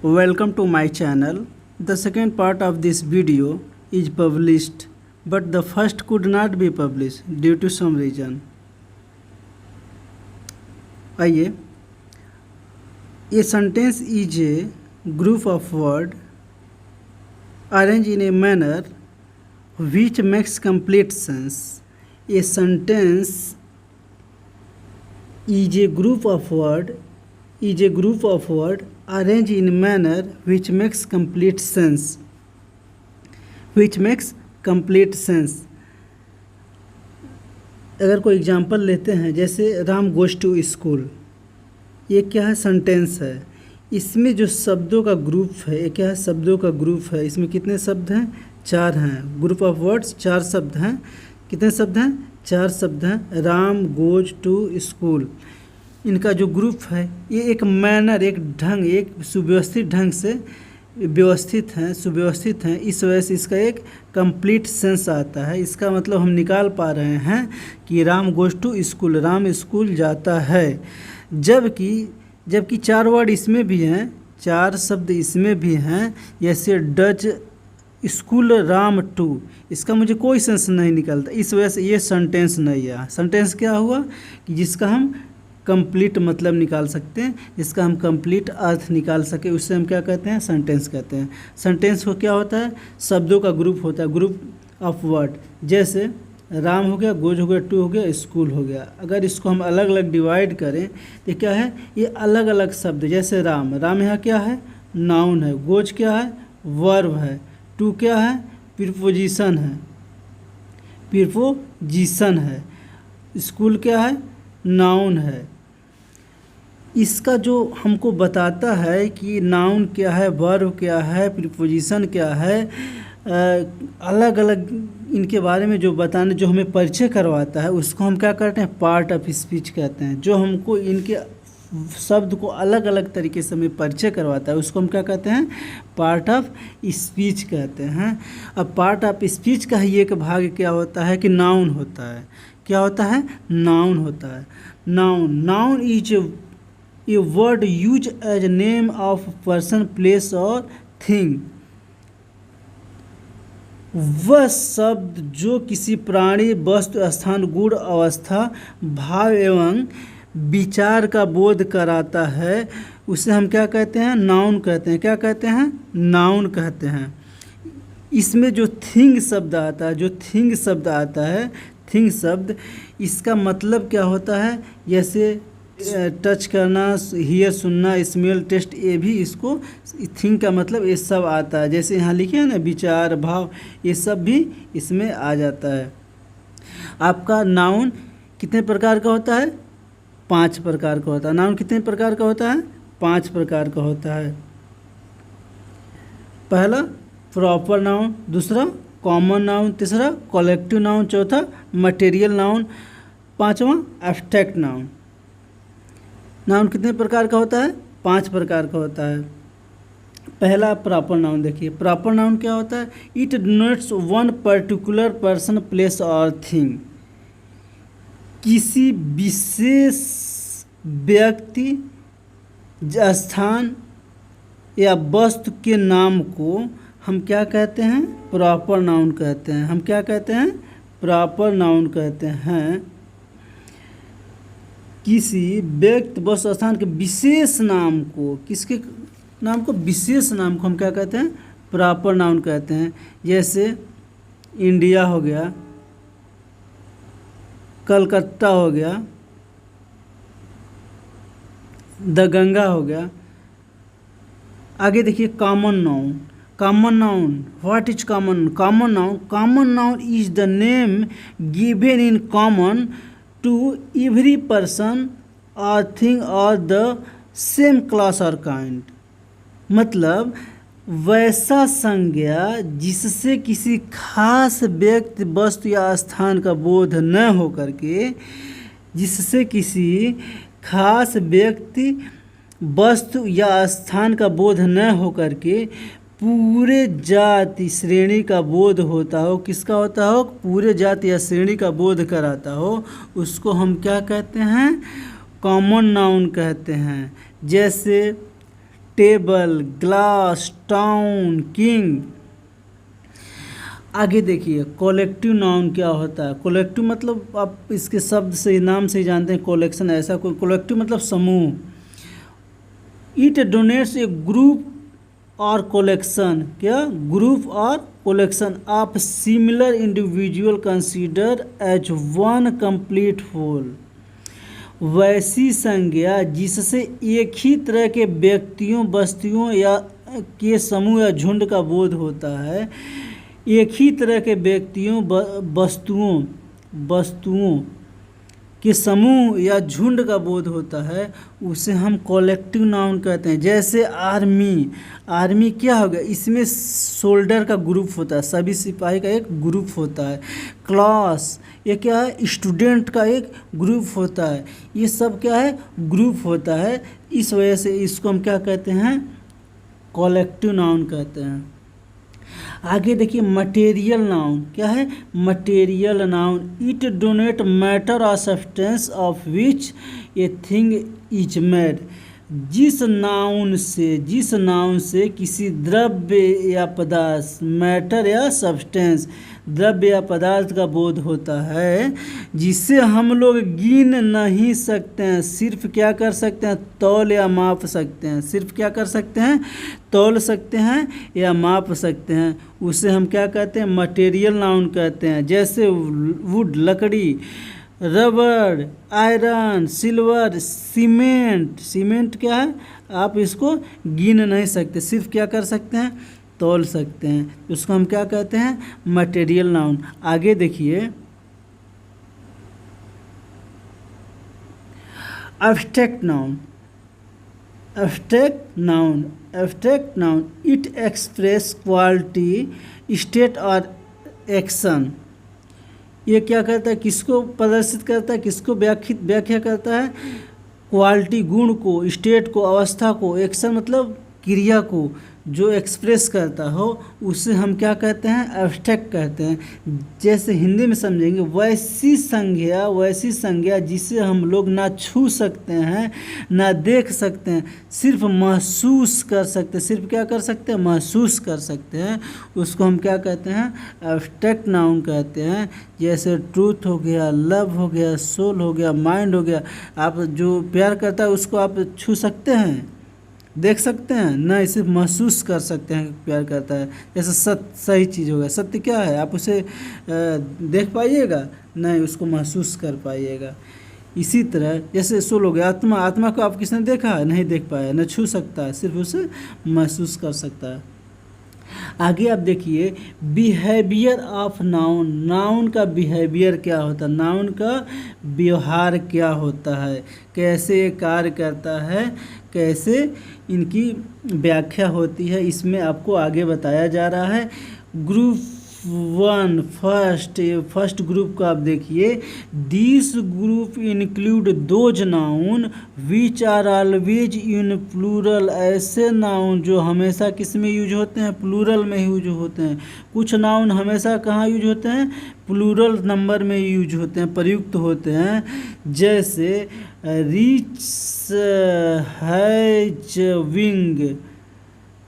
Welcome to my channel. The second part of this video is published, but the first could not be published due to some reason. आइए, a sentence is a group of words arranged in a manner which makes complete sense. A sentence is a group of words arranged in a manner which makes complete sense. अगर कोई example लेते हैं, जैसे Ram goes to school, ये क्या है? Sentence है। इसमें जो शब्दों का ग्रुप है, ये क्या है? शब्दों का ग्रुप है। इसमें कितने शब्द हैं? 4 हैं। ग्रुप ऑफ वर्ड्स 4 शब्द हैं। कितने शब्द हैं? 4 शब्द हैं। राम गोज टू स्कूल, इनका जो ग्रुप है ये एक मैनर, एक ढंग, एक सुव्यवस्थित ढंग से सुव्यवस्थित हैं। इस वजह से इसका एक कंप्लीट सेंस आता है। इसका मतलब हम निकाल पा रहे हैं कि Ram goes to school, Ram school जाता है। जबकि 4 वर्ड इसमें भी हैं, 4 शब्द इसमें भी हैं, जैसे डज स्कूल राम टू, इसका मुझे कोई सेंस नहीं निकलता। इस वजह से ये सेंटेंस नहीं है। सेंटेंस क्या हुआ कि जिसका हम कंप्लीट मतलब निकाल सकते हैं, जिसका हम कंप्लीट अर्थ निकाल सके, उससे हम क्या कहते हैं? सेंटेंस कहते हैं। सेंटेंस को क्या होता है? शब्दों का ग्रुप होता है, ग्रुप ऑफ वर्ड। जैसे राम हो गया, गोज हो गया, टू हो गया, स्कूल हो गया। अगर इसको हम अलग अलग डिवाइड करें तो क्या है? ये अलग अलग शब्द। जैसे राम यहाँ क्या है? नाउन है। गोज क्या है? वर्ब है। टू क्या है? प्रीपोजिशन है। स्कूल क्या है? नाउन है। इसका जो हमको बताता है कि नाउन क्या है, वर्ब क्या है, प्रीपोजिशन क्या है, अलग अलग इनके बारे में जो बताने, जो हमें परिचय करवाता है, उसको हम क्या करते हैं? पार्ट ऑफ स्पीच कहते हैं। जो हमको इनके शब्द को अलग अलग तरीके से हमें परिचय करवाता है, उसको हम क्या कहते हैं? पार्ट ऑफ स्पीच कहते हैं। अब पार्ट ऑफ स्पीच का ही एक भाग क्या होता है कि नाउन होता है। क्या होता है? नाउन होता है। Noun is a word use as name of person, place और थिंग। वह शब्द जो किसी प्राणी, वस्तु, स्थान, गुण, अवस्था, भाव एवं विचार का बोध कराता है, उसे हम क्या कहते हैं? नाउन कहते हैं। क्या कहते हैं? नाउन कहते हैं। इसमें जो थिंग शब्द आता है, थिंग शब्द, इसका मतलब क्या होता है? जैसे टच करना, हियर सुनना, स्मेल, टेस्ट, ये भी इसको थिंग का मतलब ये सब आता है। जैसे यहाँ लिखे हैं ना, विचार, भाव, ये सब भी इसमें आ जाता है। आपका नाउन कितने प्रकार का होता है? 5 प्रकार का होता है। नाउन कितने प्रकार का होता है? 5 प्रकार का होता है। पहला प्रॉपर नाउन, दूसरा कॉमन नाउन, तीसरा कलेक्टिव नाउन, चौथा मटेरियल नाउन, 5वां एब्स्ट्रैक्ट नाउन। नाउन कितने प्रकार का होता है? 5 प्रकार का होता है। पहला प्रॉपर नाउन देखिए। प्रॉपर नाउन क्या होता है? It denotes one particular person, place और थिंग। किसी विशेष व्यक्ति, स्थान या वस्तु के नाम को हम क्या कहते हैं? प्रॉपर नाउन कहते हैं। हम क्या कहते हैं? प्रॉपर नाउन कहते हैं। किसी व्यक्ति, वस्तु, स्थान के विशेष नाम को, किसके नाम को? विशेष नाम को हम क्या कहते हैं? प्रॉपर नाउन कहते हैं। जैसे इंडिया हो गया, कलकत्ता हो गया, द गंगा हो गया। आगे देखिए common noun. What is common? Common noun is the name given in common to every person or thing or the same class or kind। मतलब वैसा संज्ञा जिससे किसी खास व्यक्ति, वस्तु या स्थान का बोध न हो करके, जिससे किसी खास व्यक्ति, वस्तु या स्थान का बोध न हो करके पूरे जाति श्रेणी का बोध होता हो। किसका होता हो? पूरे जाति या श्रेणी का बोध कराता हो, उसको हम क्या कहते हैं? कॉमन नाउन कहते हैं। जैसे टेबल, ग्लास, टाउन, किंग। आगे देखिए कलेक्टिव नाउन क्या होता है। कलेक्टिव मतलब आप इसके शब्द से नाम से ही जानते हैं, कलेक्शन ऐसा कोई। कलेक्टिव मतलब समूह। इट डोनेट्स ए ग्रुप और कलेक्शन, क्या ग्रुप और collection of similar individual consider as one complete whole. वैसी संज्ञा जिससे एक ही तरह के व्यक्तियों, वस्तुओं या के समूह या झुंड का बोध होता है। एक ही तरह के व्यक्तियों, वस्तुओं के समूह या झुंड का बोध होता है, उसे हम कलेक्टिव नाउन कहते हैं। जैसे आर्मी, आर्मी क्या होगा, इसमें सोल्डर का ग्रुप होता है, सभी सिपाही का एक ग्रुप होता है। क्लास ये क्या है, स्टूडेंट का एक ग्रुप होता है। ये सब क्या है, ग्रुप होता है। इस वजह से इसको हम क्या कहते हैं, कलेक्टिव नाउन कहते हैं। आगे देखिए मटेरियल नाउन क्या है, material noun. It denote matter और substance of which a thing is made. जिस नाउन से किसी द्रव्य या पदार्थ, मैटर या सब्सटेंस, द्रव्य या पदार्थ का बोध होता है, जिसे हम लोग गिन नहीं सकते हैं, सिर्फ क्या कर सकते हैं, तौल या माप सकते हैं। सिर्फ क्या कर सकते हैं, तौल सकते हैं या माप सकते हैं, उसे हम क्या कहते हैं, मटेरियल नाउन कहते हैं। जैसे वुड लकड़ी, rubber, iron, silver, cement. Cement क्या है, आप इसको गिन नहीं सकते, सिर्फ क्या कर सकते हैं, तौल सकते हैं। उसको हम क्या कहते हैं, मटेरियल नाउन। आगे देखिए abstract noun. Abstract noun, abstract noun it express quality, state और एक्शन। ये क्या करता है, किसको प्रदर्शित करता है, किसको व्याख्या करता है, क्वालिटी गुण को, स्टेट को अवस्था को, एक्शन मतलब क्रिया को जो एक्सप्रेस करता हो, उसे हम क्या कहते हैं, एब्स्ट्रैक्ट कहते हैं। जैसे हिंदी में समझेंगे, वैसी संज्ञा जिसे हम लोग ना छू सकते हैं ना देख सकते हैं, सिर्फ महसूस कर सकते हैं। सिर्फ क्या कर सकते हैं, महसूस कर सकते हैं, उसको हम क्या कहते हैं, एब्स्ट्रैक्ट नाउन कहते हैं। जैसे ट्रूथ हो गया, लव हो गया, सोल हो गया, माइंड हो गया। आप जो प्यार करता है उसको आप छू सकते हैं, देख सकते हैं ना, इसे महसूस कर सकते हैं प्यार करता है। जैसे सत्य सही चीज़ होगा, सत्य क्या है, आप उसे देख पाइएगा नहीं, उसको महसूस कर पाइएगा। इसी तरह जैसे सोल हो गया, आत्मा, आत्मा को आप किसने देखा है, नहीं देख पाया, न छू सकता है, सिर्फ उसे महसूस कर सकता है। आगे आप देखिए बिहेवियर ऑफ नाउन। नाउन का बिहेवियर क्या होता है, नाउन का व्यवहार क्या होता है, कैसे ये कार्य करता है, कैसे इनकी व्याख्या होती है, इसमें आपको आगे बताया जा रहा है। ग्रुप 1 फर्स्ट ग्रुप का आप देखिए, this group include those noun which are always in plural. ऐसे नाउन जो हमेशा किस में यूज होते हैं, प्लूरल में यूज होते हैं। कुछ नाउन हमेशा कहाँ यूज होते हैं, प्लूरल नंबर में यूज होते हैं, प्रयुक्त होते हैं। जैसे रिच हैज विंग,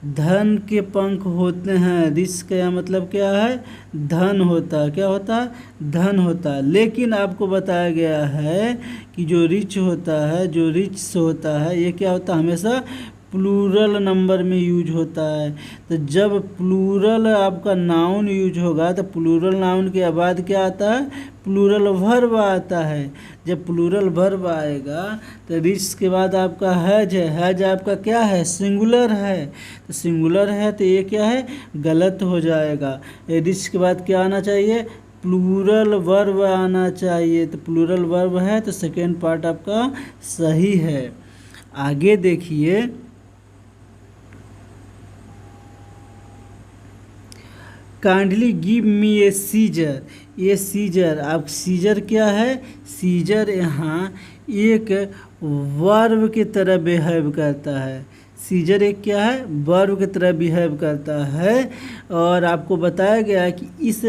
धन के पंख होते हैं। रिच का मतलब क्या है, धन होता है, क्या होता है, धन होता है। लेकिन आपको बताया गया है कि जो रिच होता है, जो रिच होता है, ये क्या होता है, हमेशा प्लूरल नंबर में यूज होता है। तो जब प्लूरल आपका नाउन यूज होगा तो प्लूरल नाउन के बाद क्या आता है, प्लूरल वर्ब आता है। जब प्लूरल वर्ब आएगा तो रिच के बाद आपका हैज है, हैज आपका क्या है, सिंगुलर है। तो सिंगुलर है तो ये क्या है, गलत हो जाएगा। रिच के बाद क्या आना चाहिए, प्लूरल वर्ब आना चाहिए। तो प्लूरल वर्ब है तो सेकेंड पार्ट आपका सही है। आगे देखिए काइंडली गिव मी ए सीजर। ये सीजर, आप सीजर क्या है, सीजर यहाँ एक वर्ब की तरह बिहेव करता है। सीजर एक क्या है, वर्ब की तरह बिहेव करता है। और आपको बताया गया है कि इस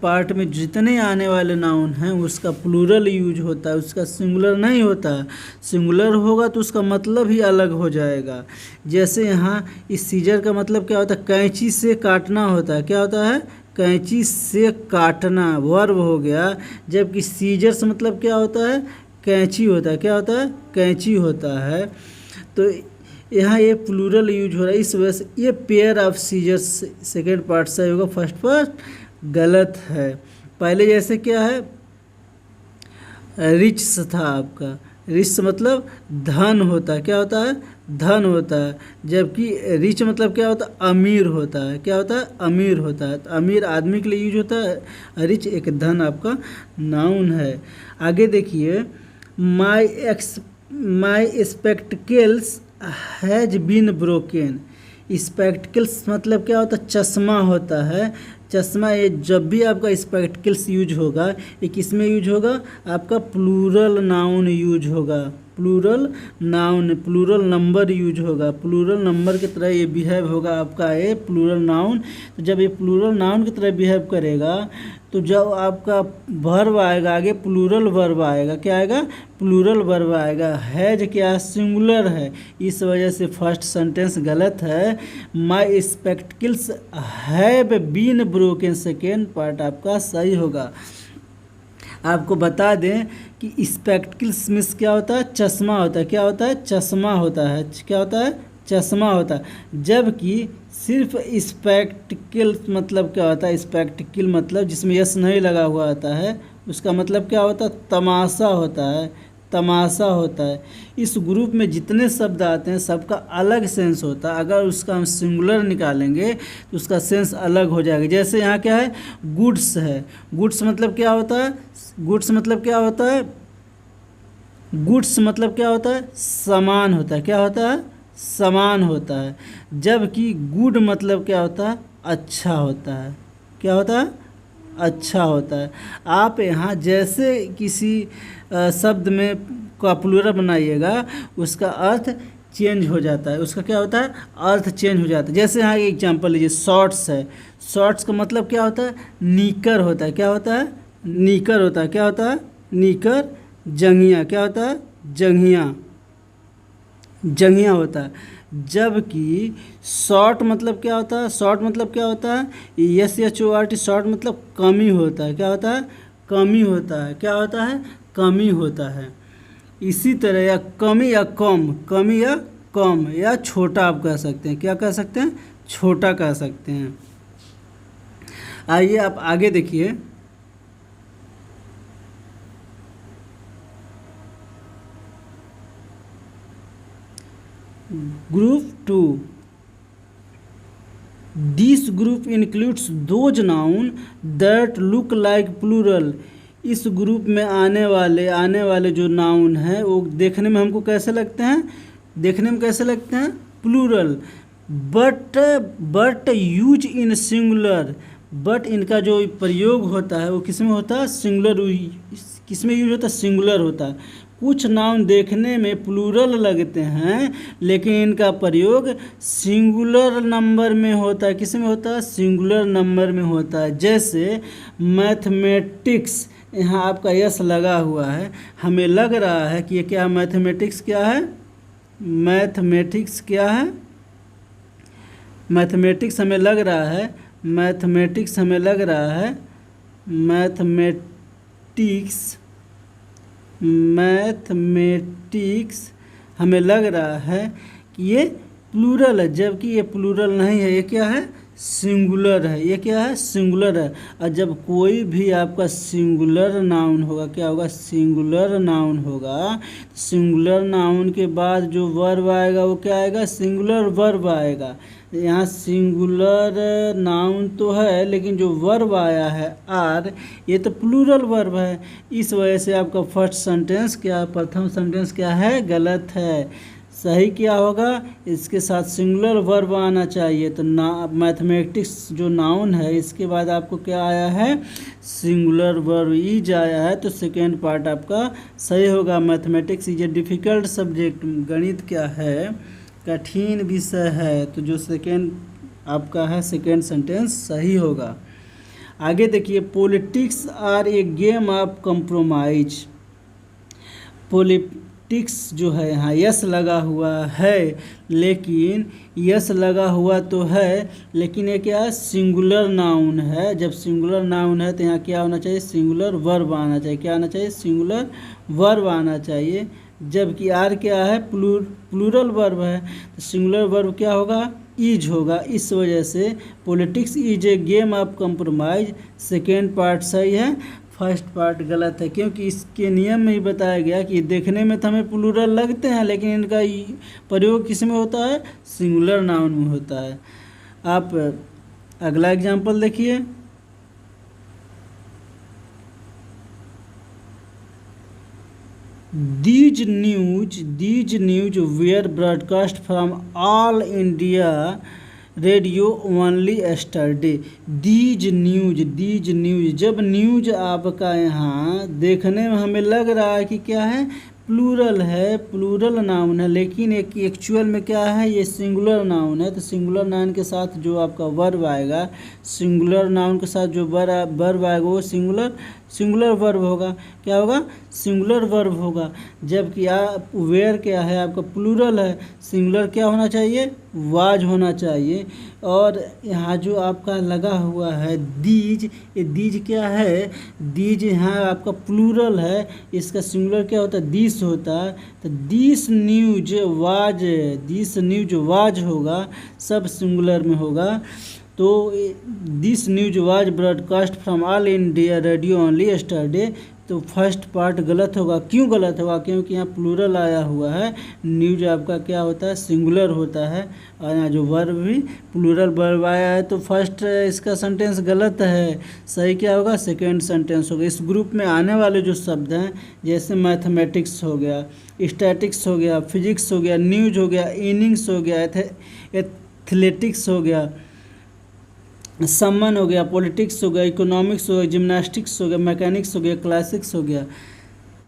पार्ट में जितने आने वाले नाउन हैं उसका प्लूरल यूज होता है, उसका सिंगुलर नहीं होता। सिंगुलर होगा तो उसका मतलब ही अलग हो जाएगा। जैसे यहाँ इस सीजर का मतलब क्या होता है, कैंची से काटना होता है। क्या होता है, कैंची से काटना वर्ब हो गया। जबकि सीजर से मतलब क्या होता है, कैंची होता है। क्या होता है, कैंची होता है। तो यहाँ ये प्लूरल यूज हो रहा है, इस वजह से ये pair of scissors second part सही होगा, फर्स्ट पार्ट गलत है। पहले जैसे क्या है, रिच था आपका, रिच मतलब धन होता है। क्या होता है, धन होता है। जबकि रिच मतलब क्या होता है, अमीर होता है। क्या होता है, अमीर होता है। तो अमीर आदमी के लिए यूज होता है, रिच एक धन आपका नाउन है। आगे देखिए, my spectacles has been broken. Spectacles मतलब क्या होता है, चश्मा होता है। चश्मा, ये जब भी आपका स्पेक्टिकल्स यूज होगा, ये किस में यूज होगा, आपका प्लूरल नाउन यूज होगा। Plural noun, plural number use होगा। प्लूरल नंबर की तरह ये बिहेव होगा आपका ये प्लूरल नाउन। तो जब ये प्लूरल नाउन की तरह बिहेव करेगा तो जब आपका वर्ब आएगा आगे, प्लूरल वर्ब आएगा। क्या आएगा, प्लूरल वर्ब आएगा। हैज क्या, सिंगुलर है, इस वजह से फर्स्ट सेंटेंस गलत है। My spectacles have been broken, second part आपका सही होगा। आपको बता दें कि स्पेक्टिकल्स मीन्स क्या होता है, चश्मा होता है। क्या होता है, चश्मा होता है। क्या होता है, चश्मा होता है। जबकि सिर्फ स्पेक्टिकल मतलब क्या होता है, स्पेक्टिकल मतलब जिसमें यस नहीं लगा हुआ होता है, उसका मतलब क्या होता है, तमाशा होता है। तमाशा होता है। इस ग्रुप में जितने शब्द आते हैं सबका अलग सेंस होता है। अगर उसका हम सिंगुलर निकालेंगे तो उसका सेंस अलग हो जाएगा। जैसे यहाँ क्या है, गुड्स है। गुड्स मतलब क्या होता है, गुड्स मतलब क्या होता है, गुड्स मतलब क्या होता है, सामान होता है। क्या होता है, सामान होता है। जबकि गुड मतलब क्या होता है, अच्छा होता है। क्या होता है, अच्छा होता है। आप यहाँ जैसे किसी शब्द में का प्लूरल बनाइएगा उसका अर्थ चेंज हो जाता है। उसका क्या होता है, अर्थ चेंज हो जाता है। जैसे यहाँ एक एग्जांपल लीजिए, शॉर्ट्स है। शॉर्ट्स का मतलब क्या होता है, नीकर होता है। क्या होता है, नीकर होता है। क्या होता है, नीकर। जंघिया, क्या होता है, जंघिया, जंघिया होता है। जबकि शॉर्ट मतलब क्या होता है, शॉर्ट मतलब क्या होता है, SHORT, शॉर्ट मतलब कमी होता है। क्या होता है, कमी होता है। क्या होता है, कमी होता है। इसी तरह या कमी या कम, कमी या कम या छोटा आप कह सकते हैं। क्या कह सकते हैं, छोटा कह सकते हैं। आइए आप आगे देखिए, group 2। This group includes those noun that look like plural. इस ग्रुप में आने वाले जो नाउन हैं वो देखने में हमको कैसे लगते हैं, देखने में कैसे लगते हैं, plural. But use in singular. But इनका जो प्रयोग होता है वो किस में होता है, सिंगुलर। किस में यूज होता है, सिंगुलर होता है। कुछ नाउन देखने में प्लूरल लगते हैं लेकिन इनका प्रयोग सिंगुलर नंबर में होता है। किस में होता है, सिंगुलर नंबर में होता है। जैसे मैथमेटिक्स, यहाँ आपका यस लगा हुआ है, हमें लग रहा है कि ये क्या, मैथमेटिक्स क्या है, मैथमेटिक्स क्या है, मैथमेटिक्स हमें लग रहा है, मैथमेटिक्स हमें लग रहा है, मैथमेटिक्स हमें लग रहा है कि ये प्लूरल है, जबकि ये प्लूरल नहीं है। ये क्या है, सिंगुलर है। ये क्या है, सिंगुलर है। और जब कोई भी आपका सिंगुलर नाउन होगा, क्या होगा, सिंगुलर नाउन होगा, सिंगुलर नाउन के बाद जो वर्ब आएगा वो क्या आएगा, सिंगुलर वर्ब आएगा। यहाँ सिंगुलर नाउन तो है लेकिन जो वर्ब आया है आर, ये तो प्लूरल वर्ब है। इस वजह से आपका फर्स्ट सेंटेंस क्या, प्रथम सेंटेंस क्या है, गलत है। सही क्या होगा, इसके साथ सिंगुलर वर्ब आना चाहिए। तो मैथमेटिक्स जो नाउन है इसके बाद आपको क्या आया है, सिंगुलर वर्ब ईज आया है। तो सेकेंड पार्ट आपका सही होगा। Mathematics is a difficult subject. गणित क्या है, कठिन विषय है, तो जो सेकेंड आपका है सेकेंड सेंटेंस सही होगा। आगे देखिए, politics are a game of compromise. Politics जो है यहाँ यस लगा हुआ है, लेकिन यस लगा हुआ तो है, लेकिन ये क्या है, सिंगुलर नाउन है। जब सिंगुलर नाउन है तो यहाँ क्या होना चाहिए, सिंगुलर वर्ब आना चाहिए। क्या आना चाहिए, सिंगुलर वर्ब आना चाहिए। जबकि आर क्या है, प्लूरल वर्ब है, तो सिंगुलर वर्ब क्या होगा, इज होगा। इस वजह से politics is a game of compromise second part सही है, फर्स्ट पार्ट गलत है, क्योंकि इसके नियम में ही बताया गया कि देखने में तो हमें प्लूरल लगते हैं, लेकिन इनका प्रयोग किस में होता है, सिंगुलर नाउन में होता है। आप अगला एग्जाम्पल देखिए, These news were broadcast from all India radio only yesterday। These news, जब न्यूज आपका यहाँ देखने में हमें लग रहा है कि क्या है, प्लूरल है, प्लूरल नाउन है, लेकिन एक एक्चुअल में क्या है, ये सिंगुलर नाउन है। तो सिंगुलर नाउन के साथ जो आपका वर्ब आएगा, सिंगुलर नाउन के साथ जो वर्ब आएगा वो सिंगुलर वर्ब होगा। क्या होगा, सिंगुलर वर्ब होगा। जबकि वेयर क्या है, आपका प्लूरल है, सिंगुलर क्या होना चाहिए, वाज होना चाहिए। और यहाँ जो आपका लगा हुआ है दीज, ये दीज क्या है, दीज यहाँ आपका प्लूरल है, इसका सिंगुलर क्या होता है, दिस होता है। तो दिस न्यूज वाज होगा, सब सिंगुलर में होगा। तो this news was broadcast from all India radio only yesterday. तो फर्स्ट पार्ट गलत होगा। क्यों गलत होगा, क्योंकि यहाँ प्लूरल आया हुआ है, न्यूज आपका क्या होता है, सिंगुलर होता है, और यहाँ जो वर्ब भी प्लूरल वर्ब आया है, तो फर्स्ट इसका सेंटेंस गलत है। सही क्या होगा, सेकेंड सेंटेंस होगा। इस ग्रुप में आने वाले जो शब्द हैं, जैसे मैथमेटिक्स हो गया, स्टैटिक्स हो गया, फिजिक्स हो गया, न्यूज हो गया, इनिंग्स हो गया, एथलेटिक्स हो गया, सम्मन हो गया, पॉलिटिक्स हो गया, इकोनॉमिक्स हो गया, जिम्नास्टिक्स हो गया, मैकेनिक्स हो गया, क्लासिक्स हो गया,